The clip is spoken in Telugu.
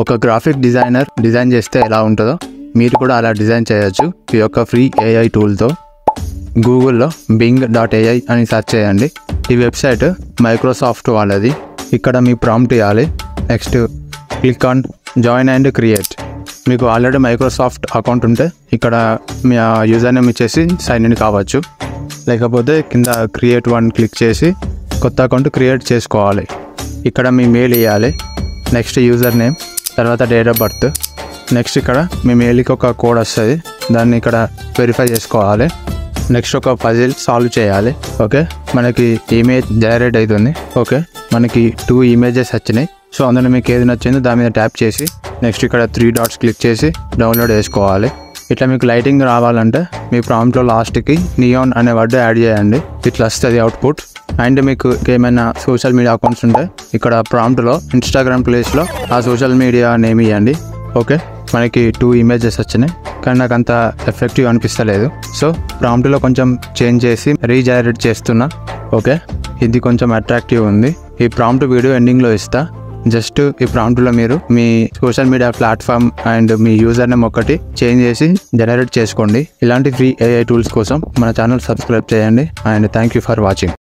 ఒక గ్రాఫిక్ డిజైనర్ డిజైన్ చేస్తే ఎలా ఉంటుందో మీరు కూడా అలా డిజైన్ చేయొచ్చు ఈ యొక్క ఫ్రీ ఏఐ టూల్తో. గూగుల్లో bing.ai అని సెర్చ్ చేయండి. ఈ వెబ్సైట్ మైక్రోసాఫ్ట్ వాళ్ళది. ఇక్కడ మీ ప్రాంప్ట్ ఇవ్వాలి. Next click on join and create. మీకు ఆల్రెడీ మైక్రోసాఫ్ట్ అకౌంట్ ఉంటే ఇక్కడ మీ యూజర్ నేమ్ ఇచ్చేసి సైన్ ఇన్ కావచ్చు. లేకపోతే కింద క్రియేట్ వన్ క్లిక్ చేసి కొత్త అకౌంట్ క్రియేట్ చేసుకోవాలి. ఇక్కడ మీ మెయిల్ ఇవ్వాలి. నెక్స్ట్ యూజర్ నేమ్, తర్వాత డేట్ ఆఫ్ బర్త్. నెక్స్ట్ ఇక్కడ మీ మెయిల్కి ఒక కోడ్ వస్తుంది, దాన్ని ఇక్కడ వెరిఫై చేసుకోవాలి. నెక్స్ట్ ఒక పజిల్ సాల్వ్ చేయాలి. ఓకే, మనకి ఇమేజ్ జనరేట్ అవుతుంది. ఓకే, మనకి 2 ఇమేజెస్ వచ్చినాయి. సో అందులో మీకు ఏది నచ్చిందో దాని మీద ట్యాప్ చేసి నెక్స్ట్ ఇక్కడ 3 డాట్స్ క్లిక్ చేసి డౌన్లోడ్ చేసుకోవాలి. ఇట్లా మీకు లైటింగ్ రావాలంటే మీ ప్రాంప్ట్లో లాస్ట్కి నియాన్ అనే వర్డ్ యాడ్ చేయండి. ఇట్లా వస్తుంది అవుట్పుట్. అండ్ మీకు ఏమైనా సోషల్ మీడియా అకౌంట్స్ ఉంటే ఇక్కడ ప్రాంప్ట్లో ఇన్స్టాగ్రామ్ ప్లేస్లో ఆ సోషల్ మీడియా నేమ్ ఇవ్వండి. ఓకే, మనకి 2 ఇమేజెస్ వచ్చినాయి, కానీ నాకు అంత ఎఫెక్టివ్ అనిపిస్తలేదు. సో ప్రాంప్ట్లో కొంచెం చేంజ్ చేసి రీజనరేట్ చేస్తున్నా. ఓకే, ఇది కొంచెం అట్రాక్టివ్ ఉంది. ఈ ప్రాంప్ట్ వీడియో ఎండింగ్లో ఇస్తా. జస్ట్ ఈ ప్రాంప్ట్లో మీరు మీ సోషల్ మీడియా ప్లాట్ఫామ్ అండ్ మీ యూజర్ నేమ్ ఒకటి చేంజ్ చేసి జనరేట్ చేసుకోండి. ఇలాంటి ఫ్రీ ఏఐ టూల్స్ కోసం మన ఛానల్ సబ్స్క్రైబ్ చేయండి. And thank you for watching.